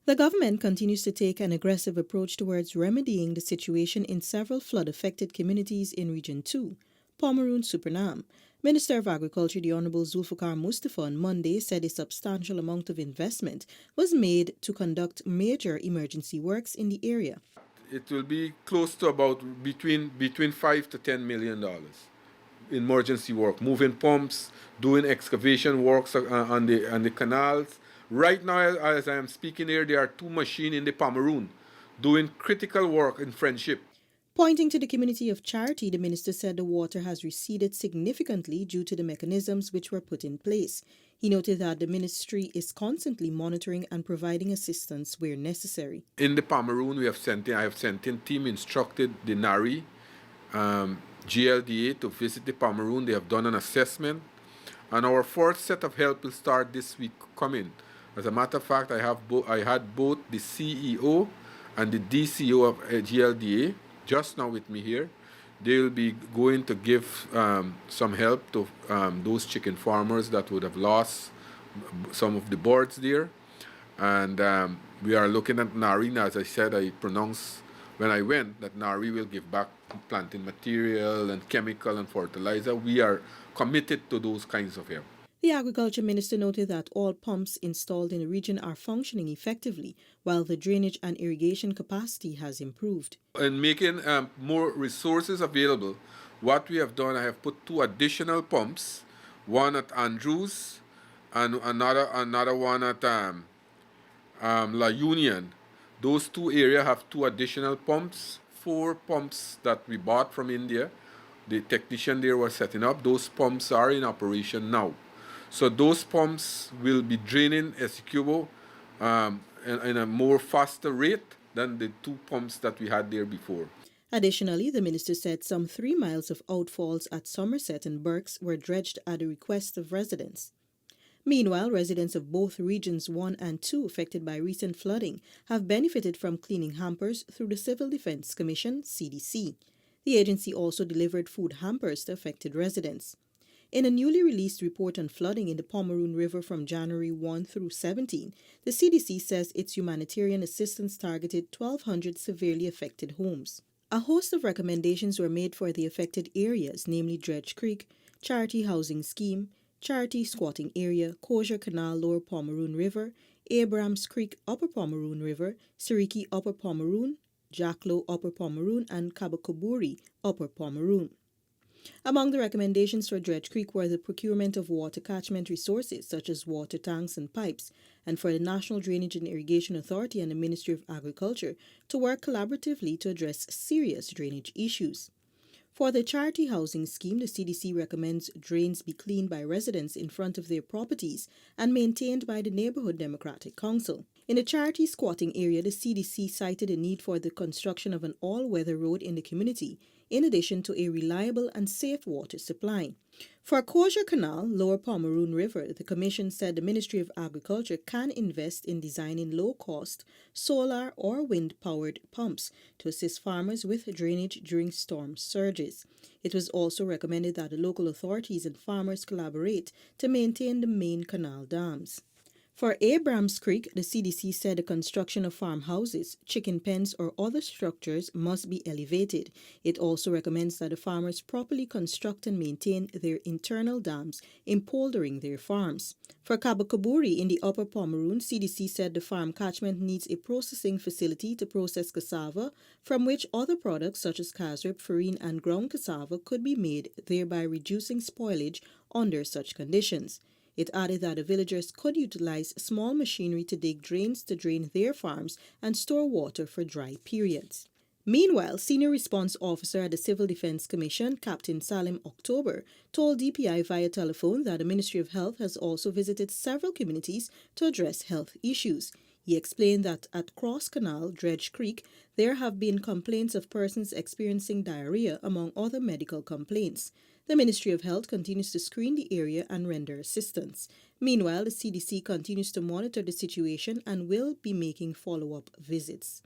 The government continues to take an aggressive approach towards remedying the situation in several flood-affected communities in Region 2, Pomeroon Supernam. Minister of Agriculture, the Honourable Zulfikar Mustafa, on Monday said a substantial amount of investment was made to conduct major emergency works in the area. It will be close to about between $5 to $10 million. Emergency work, moving pumps, doing excavation works on the canals. Right now, as I am speaking here, there are two machines in the Pomeroon doing critical work in Friendship. Pointing to the community of Charity, the minister said the water has receded significantly due to the mechanisms which were put in place. He noted that the ministry is constantly monitoring and providing assistance where necessary. In the Pomeroon, I have sent in team instructed the NARI, GLDA to visit the Pomeroon. They have done an assessment, and our fourth set of help will start this week coming. As a matter of fact, I had both the CEO and the DCO of GLDA just now with me here. They will be going to give some help to those chicken farmers that would have lost some of the boards there. And we are looking at NARI. As I said, I pronounced when I went that NARI will give back planting material and chemical and fertilizer. We are committed to those kinds of help. The Agriculture Minister noted that all pumps installed in the region are functioning effectively, while the drainage and irrigation capacity has improved. In making more resources available, what we have done, I have put two additional pumps, one at Andrews and another one at La Union. Those two areas have two additional pumps, four pumps that we bought from India. The technician there was setting up. Those pumps are in operation now. So those pumps will be draining Essequibo in a more faster rate than the two pumps that we had there before. Additionally, the minister said some 3 miles of outfalls at Somerset and Berks were dredged at the request of residents. Meanwhile, residents of both Regions 1 and 2 affected by recent flooding have benefited from cleaning hampers through the Civil Defense Commission, CDC. The agency also delivered food hampers to affected residents. In a newly released report on flooding in the Pomeroon River from January 1 through 17, the CDC says its humanitarian assistance targeted 1,200 severely affected homes. A host of recommendations were made for the affected areas, namely Dredge Creek, Charity Housing Scheme, Charity Squatting Area, Kosher Canal Lower Pomeroon River, Abrams Creek Upper Pomeroon River, Siriki Upper Pomeroon, Jacklow Upper Pomeroon, and Kabakoburi Upper Pomeroon. Among the recommendations for Dredge Creek were the procurement of water catchment resources such as water tanks and pipes, and for the National Drainage and Irrigation Authority and the Ministry of Agriculture to work collaboratively to address serious drainage issues. For the Charity Housing Scheme, the CDC recommends drains be cleaned by residents in front of their properties and maintained by the Neighborhood Democratic Council. In the Charity Squatting Area, the CDC cited a need for the construction of an all-weather road in the community, in addition to a reliable and safe water supply. For Kosher Canal, Lower Pomeroon River, the Commission said the Ministry of Agriculture can invest in designing low-cost solar or wind-powered pumps to assist farmers with drainage during storm surges. It was also recommended that the local authorities and farmers collaborate to maintain the main canal dams. For Abrams Creek, the CDC said the construction of farmhouses, chicken pens, or other structures must be elevated. It also recommends that the farmers properly construct and maintain their internal dams, empoldering their farms. For Kabakoburi in the Upper Pomeroon, CDC said the farm catchment needs a processing facility to process cassava, from which other products such as casrib, farine, and ground cassava could be made, thereby reducing spoilage under such conditions. It added that the villagers could utilize small machinery to dig drains to drain their farms and store water for dry periods. Meanwhile, Senior Response Officer at the Civil Defense Commission, Captain Salim October, told DPI via telephone that the Ministry of Health has also visited several communities to address health issues. He explained that at Cross Canal, Dredge Creek, there have been complaints of persons experiencing diarrhea, among other medical complaints. The Ministry of Health continues to screen the area and render assistance. Meanwhile, the CDC continues to monitor the situation and will be making follow-up visits.